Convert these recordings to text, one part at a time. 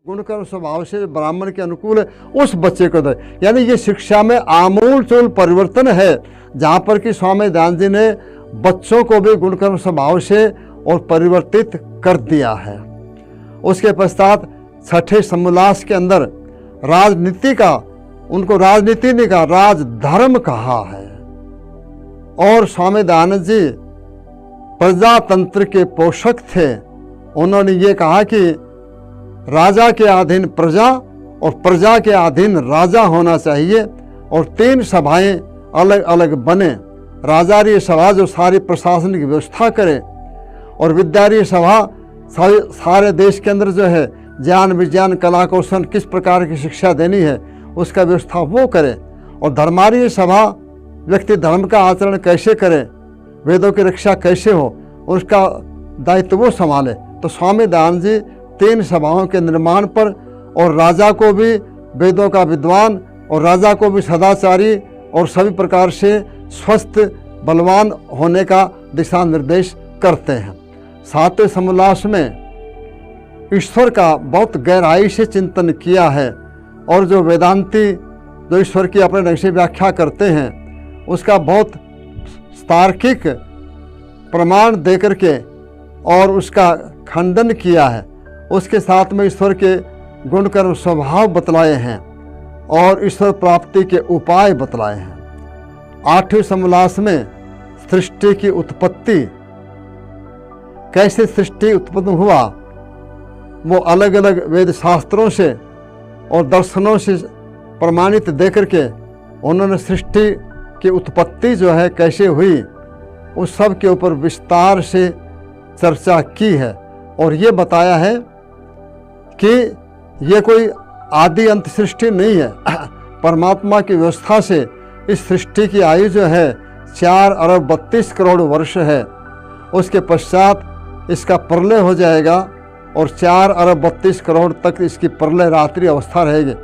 गुणकर्म स्वभाव से ब्राह्मण के अनुकूल है उस बच्चे को दे। यानी ये शिक्षा में आमूल चूल परिवर्तन है, जहाँ पर कि स्वामी दयानंद जी ने बच्चों को भी गुणकर्म स्वभाव से और परिवर्तित कर दिया है। उसके पश्चात छठे समोल्लास के अंदर राजनीति का, उनको राजनीति नहीं कहा, राजधर्म कहा है। और स्वामी दयानंद जी प्रजातंत्र के पोषक थे। उन्होंने ये कहा कि राजा के अधीन प्रजा और प्रजा के अधीन राजा होना चाहिए, और तीन सभाएं अलग अलग बने। राजारीय सभा जो सारी प्रशासन की व्यवस्था करे, और विद्यारीय सभा सारे देश के अंदर जो है ज्ञान विज्ञान कला कौशल किस प्रकार की शिक्षा देनी है उसका व्यवस्था वो करे, और धर्मारीय सभा व्यक्ति धर्म का आचरण कैसे करे, वेदों की रक्षा कैसे हो, उसका दायित्व वो संभाले। तो स्वामी दयानंद जी तीन सभाओं के निर्माण पर, और राजा को भी वेदों का विद्वान और राजा को भी सदाचारी और सभी प्रकार से स्वस्थ बलवान होने का दिशा निर्देश करते हैं। सातवें समोल्लास में ईश्वर का बहुत गहराई से चिंतन किया है, और जो वेदांती जो ईश्वर की अपने ढंग से व्याख्या करते हैं उसका बहुत तार्किक प्रमाण देकर के और उसका खंडन किया है। उसके साथ में ईश्वर के गुणकर्म स्वभाव बतलाए हैं और ईश्वर प्राप्ति के उपाय बतलाए हैं। आठवें समोल्लास में सृष्टि की उत्पत्ति, कैसे सृष्टि उत्पन्न हुआ, वो अलग अलग वेद शास्त्रों से और दर्शनों से प्रमाणित देकर के उन्होंने सृष्टि की उत्पत्ति जो है कैसे हुई उस सब के ऊपर विस्तार से चर्चा की है, और ये बताया है कि ये कोई आदि अंत सृष्टि नहीं है। परमात्मा की व्यवस्था से इस सृष्टि की आयु जो है 4 अरब 32 करोड़ वर्ष है। उसके पश्चात इसका प्रलय हो जाएगा और 4 अरब 32 करोड़ तक इसकी प्रलय रात्रि अवस्था रहेगी।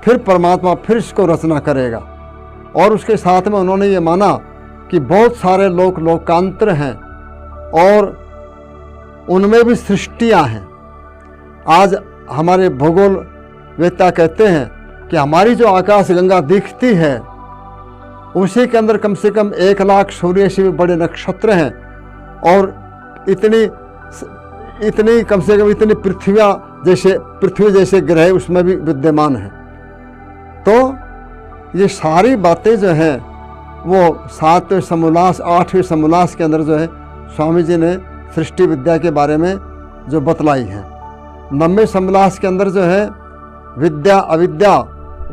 फिर परमात्मा फिर इसको रचना करेगा। और उसके साथ में उन्होंने ये माना कि बहुत सारे लोकांतर हैं और उनमें भी सृष्टियां हैं। आज हमारे भूगोल वेत्ता कहते हैं कि हमारी जो आकाश गंगा दिखती है उसी के अंदर कम से कम 1 लाख सूर्य से भी बड़े नक्षत्र हैं, और इतनी कम से कम इतनी पृथ्वी जैसे ग्रह उसमें भी विद्यमान हैं। तो ये सारी बातें जो हैं वो 7वें समोल्लास 8वें समोल्लास के अंदर जो है स्वामी जी ने सृष्टि विद्या के बारे में जो बतलाई है। 9वें समोल्लास के अंदर जो है विद्या अविद्या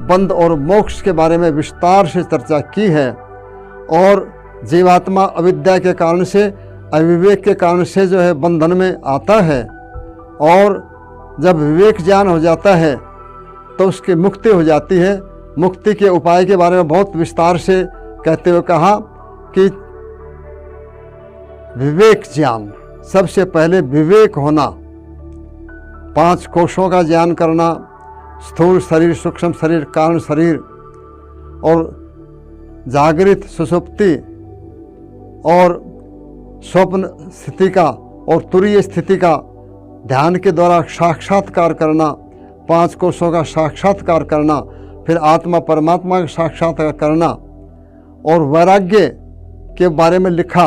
बंध और मोक्ष के बारे में विस्तार से चर्चा की है, और जीवात्मा अविद्या के कारण से अविवेक के कारण से जो है बंधन में आता है, और जब विवेक ज्ञान हो जाता है तो उसकी मुक्ति हो जाती है। मुक्ति के उपाय के बारे में बहुत विस्तार से कहते हुए कहा कि विवेक ज्ञान, सबसे पहले विवेक होना, 5 कोशों का ज्ञान करना, स्थूल शरीर, सूक्ष्म शरीर, कारण शरीर, और जागृत सुषुप्ति और स्वप्न स्थिति का और तुरीय स्थिति का ध्यान के द्वारा साक्षात्कार करना, 5 कोशों का साक्षात्कार करना, फिर आत्मा परमात्मा का साक्षात्कार करना। और वैराग्य के बारे में लिखा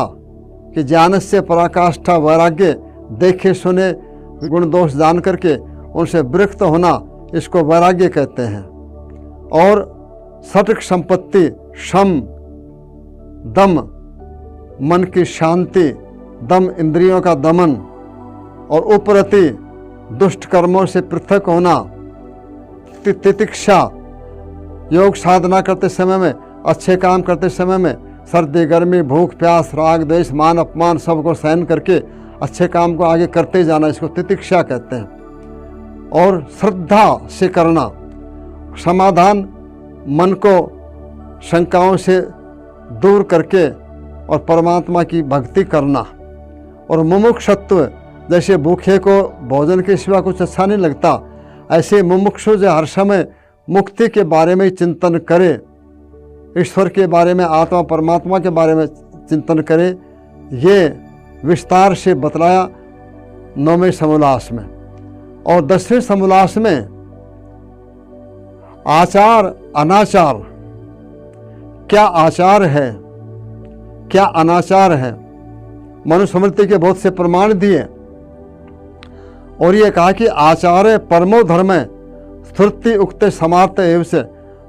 कि ज्ञान से पराकाष्ठा वैराग्य, देखे सुने गुण दोष जान करके उनसे विरक्त होना, इसको वैराग्य कहते हैं। और सटक संपत्ति, शम, दम, मन की शांति, दम इंद्रियों का दमन, और उपरति, दुष्ट कर्मों से पृथक होना, तितिक्षा, योग साधना करते समय में, अच्छे काम करते समय में सर्दी गर्मी भूख प्यास राग द्वेष मान अपमान सबको सहन करके अच्छे काम को आगे करते जाना, इसको तितिक्षा कहते हैं। और श्रद्धा से करना, समाधान मन को शंकाओं से दूर करके और परमात्मा की भक्ति करना। और मुमुक्षुत्व, जैसे भूखे को भोजन के सिवा कुछ अच्छा नहीं लगता, ऐसे मुमुक्षु जो हर समय मुक्ति के बारे में चिंतन करे, ईश्वर के बारे में, आत्मा परमात्मा के बारे में चिंतन करे, ये विस्तार से बतलाया 9वें समोल्लास में। और दक्षिण समोल्लास में आचार अनाचार, क्या आचार है क्या अनाचार है, मनुस्मृति के बहुत से प्रमाण दिए और ये कहा कि आचार्य परमो धर्म श्रुति उक्त समार्थ एवं से,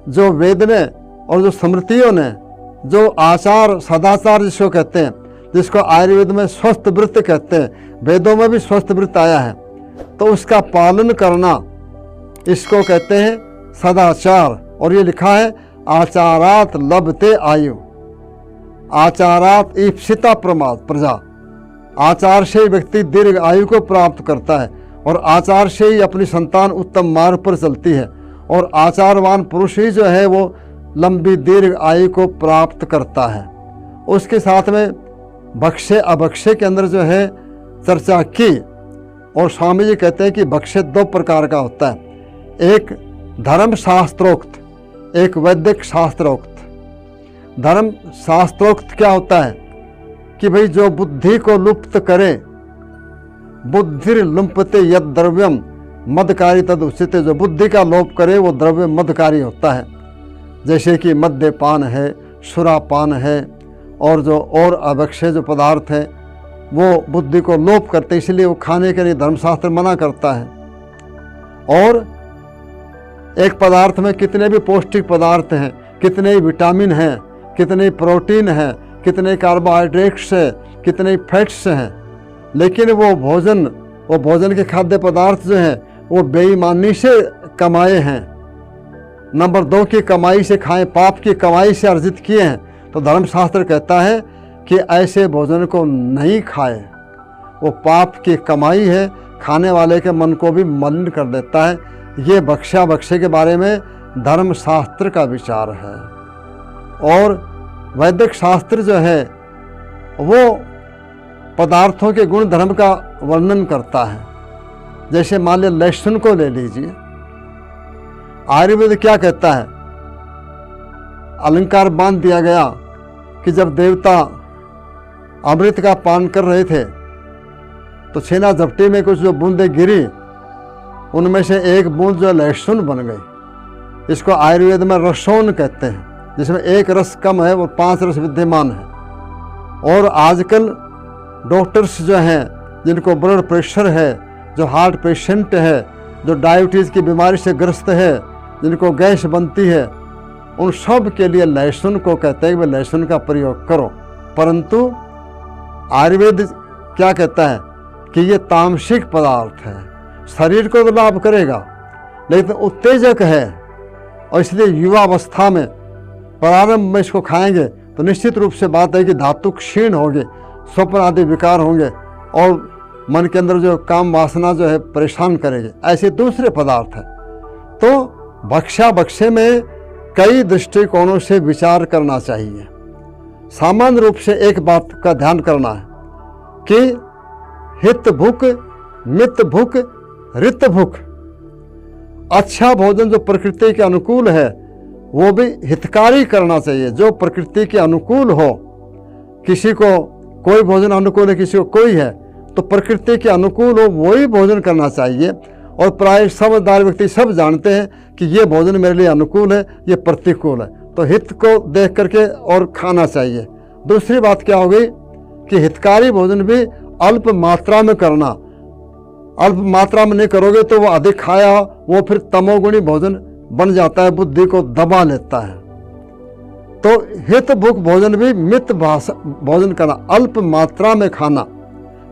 जो वेद ने और जो स्मृतियों ने जो आचार सदाचार जिसको कहते हैं, जिसको आयुर्वेद में स्वस्थ वृत्त कहते हैं, वेदों में भी स्वस्थ वृत्त आया है, तो उसका पालन करना इसको कहते हैं सदाचार। और ये लिखा है आचारात लभते आयु, आचारात ईप्सिता प्रजा, आचार से व्यक्ति दीर्घ आयु को प्राप्त करता है और आचार से ही अपनी संतान उत्तम मार्ग पर चलती है और आचारवान पुरुष ही जो है वो लंबी दीर्घ आयु को प्राप्त करता है। उसके साथ में भक्ष्य अभक्ष्य के अंदर जो है चर्चा की और स्वामी जी कहते हैं कि भक्ष्य दो प्रकार का होता है, एक धर्म शास्त्रोक्त, एक वैदिक शास्त्रोक्त। धर्म शास्त्रोक्त क्या होता है कि भाई जो बुद्धि को लुप्त करे, बुद्धिर लुम्पते यद द्रव्यम मदकारी तद उचित, जो बुद्धि का लोप करे वो द्रव्य मदकारी होता है, जैसे कि मद्यपान है, सुरापान है और जो और अभक्ष्य जो पदार्थ है वो बुद्धि को लोप करते, इसलिए वो खाने के लिए धर्मशास्त्र मना करता है। और एक पदार्थ में कितने भी पौष्टिक पदार्थ हैं, कितने विटामिन हैं, कितने प्रोटीन हैं, कितने कार्बोहाइड्रेट्स हैं, कितने फैट्स हैं, लेकिन वो भोजन के खाद्य पदार्थ जो हैं वो बेईमानी से कमाए हैं, नंबर 2 की कमाई से खाएं, पाप की कमाई से अर्जित किए हैं, तो धर्मशास्त्र कहता है कि ऐसे भोजन को नहीं खाए, वो पाप की कमाई है, खाने वाले के मन को भी मलिन कर देता है। ये भक्ष्या भक्ष्य के बारे में धर्मशास्त्र का विचार है। और वैदिक शास्त्र जो है वो पदार्थों के गुण धर्म का वर्णन करता है। जैसे मान लिया लहसुन को ले लीजिए, आयुर्वेद क्या कहता है, अलंकार बांध दिया गया कि जब देवता अमृत का पान कर रहे थे तो छेना झपटी में कुछ जो बूंदें गिरी, उनमें से एक बूंद जो लहसुन बन गई। इसको आयुर्वेद में रसोन कहते हैं, जिसमें एक रस कम है और 5 रस विद्यमान है। और आजकल डॉक्टर्स जो हैं जिनको ब्लड प्रेशर है, जो हार्ट पेशेंट है, जो डायबिटीज़ की बीमारी से ग्रस्त है, जिनको गैस बनती है, उन सब के लिए लहसुन को कहते हैं कि लहसुन का प्रयोग करो। परंतु आयुर्वेद क्या कहता है कि ये तामसिक पदार्थ है, शरीर को तो लाभ करेगा लेकिन उत्तेजक है, और इसलिए युवावस्था में प्रारंभ में इसको खाएंगे तो निश्चित रूप से बात है कि धातु क्षीण होंगे, स्वप्न आदि विकार होंगे और मन के अंदर जो काम वासना जो है परेशान करेंगे। ऐसे दूसरे पदार्थ हैं। तो भक्ष्या भक्ष्य में कई दृष्टिकोणों से विचार करना चाहिए। सामान्य रूप से एक बात का ध्यान करना है कि हित भूख, मित भूख, रित भूख। अच्छा भोजन जो प्रकृति के अनुकूल है वो भी हितकारी करना चाहिए, जो प्रकृति के अनुकूल हो। किसी को कोई भोजन अनुकूल है, किसी को कोई है, तो प्रकृति के अनुकूल हो वही भोजन करना चाहिए। और प्राय समझदार व्यक्ति सब जानते हैं कि ये भोजन मेरे लिए अनुकूल है, ये प्रतिकूल है, तो हित को देख करके और खाना चाहिए। दूसरी बात क्या हो गई कि हितकारी भोजन भी अल्प मात्रा में करना। अल्प मात्रा में नहीं करोगे तो वो अधिक खाया वो फिर तमोगुणी भोजन बन जाता है, बुद्धि को दबा लेता है। तो हित भूख भोजन भी मित भोजन करना, अल्प मात्रा में खाना।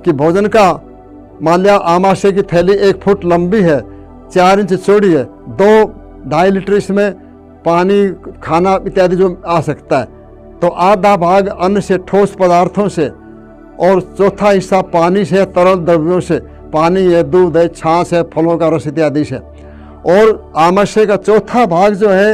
कि भोजन का मान लिया आमाशय की थैली 1 फुट लंबी है, 4 इंच चौड़ी है, 2-2.5 लीटर इसमें पानी खाना इत्यादि जो आ सकता है, तो आधा भाग अन्न से, ठोस पदार्थों से, और चौथा हिस्सा पानी से, तरल द्रव्यों से, पानी है, दूध है, छाछ है, फलों का रस इत्यादि से, और आमाशय का चौथा भाग जो है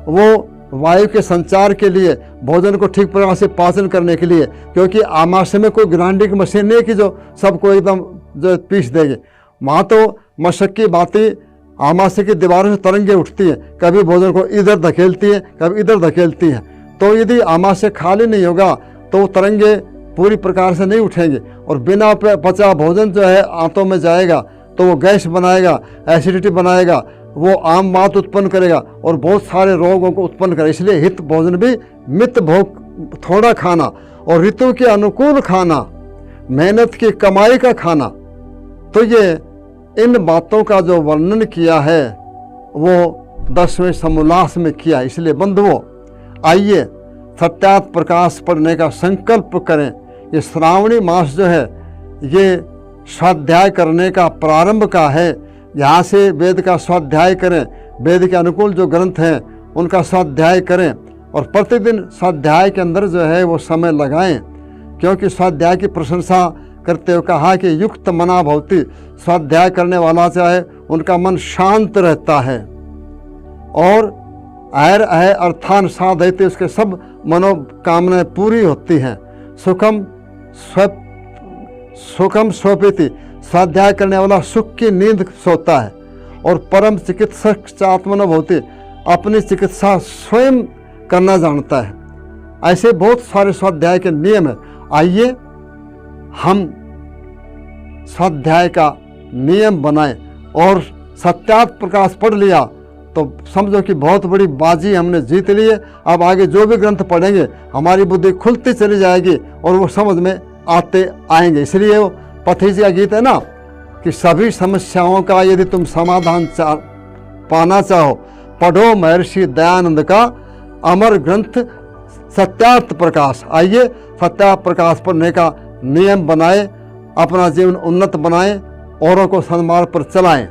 वो वायु के संचार के लिए, भोजन को ठीक प्रकार से पाचन करने के लिए। क्योंकि आमाशय में कोई ग्राइंडिंग मशीन नहीं कि जो सबको एकदम जो पीस देगी। वहाँ तो मशक की बातें आमाशय की दीवारों से तरंगे उठती हैं, कभी भोजन को इधर धकेलती हैं, कभी इधर धकेलती हैं। तो यदि आमाशय खाली नहीं होगा तो तरंगे पूरी प्रकार से नहीं उठेंगे और बिना पचा भोजन जो है आंतों में जाएगा तो वो गैस बनाएगा, एसिडिटी बनाएगा, वो आम बात उत्पन्न करेगा और बहुत सारे रोगों को उत्पन्न करेगा। इसलिए हित भोजन भी मित भोग थोड़ा खाना और ऋतु के अनुकूल खाना, मेहनत की कमाई का खाना। तो ये इन बातों का जो वर्णन किया है वो 10वें समोल्लास में किया। इसलिए बंधुओं, आइए सत्यार्थ प्रकाश पढ़ने का संकल्प करें। ये श्रावणी मास जो है ये स्वाध्याय करने का प्रारंभ का है। यहाँ से वेद का स्वाध्याय करें, वेद के अनुकूल जो ग्रंथ हैं उनका स्वाध्याय करें और प्रतिदिन स्वाध्याय के अंदर जो है वो समय लगाएं, क्योंकि स्वाध्याय की प्रशंसा करते हुए कहा कि युक्त मना भवति, स्वाध्याय करने वाला चाहे उनका मन शांत रहता है और ऐर अह अर्थान साधयते, उसके सब मनोकामनाएं पूरी होती हैं। सुखम स्वपिति, स्वाध्याय करने वाला सुख की नींद सोता है और परम चिकित्सक चात्मनो भवति, अपनी चिकित्सा स्वयं करना जानता है। ऐसे बहुत सारे स्वाध्याय के नियम है। आइए हम स्वाध्याय का नियम बनाएं और सत्यार्थ प्रकाश पढ़ लिया तो समझो कि बहुत बड़ी बाजी हमने जीत ली है। अब आगे जो भी ग्रंथ पढ़ेंगे हमारी बुद्धि खुलती चली जाएगी और वो समझ में आते आएंगे। इसलिए वो पथी जी का गीत है ना कि सभी समस्याओं का यदि तुम समाधान पाना चाहो, पढ़ो महर्षि दयानंद का अमर ग्रंथ सत्यार्थ प्रकाश। आइए सत्यार्थ प्रकाश पढ़ने का नियम बनाएं, अपना जीवन उन्नत बनाएं, औरों को सन्मार्ग पर चलाएं।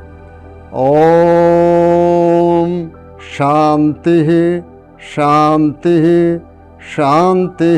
ओम शांति शांति शांति।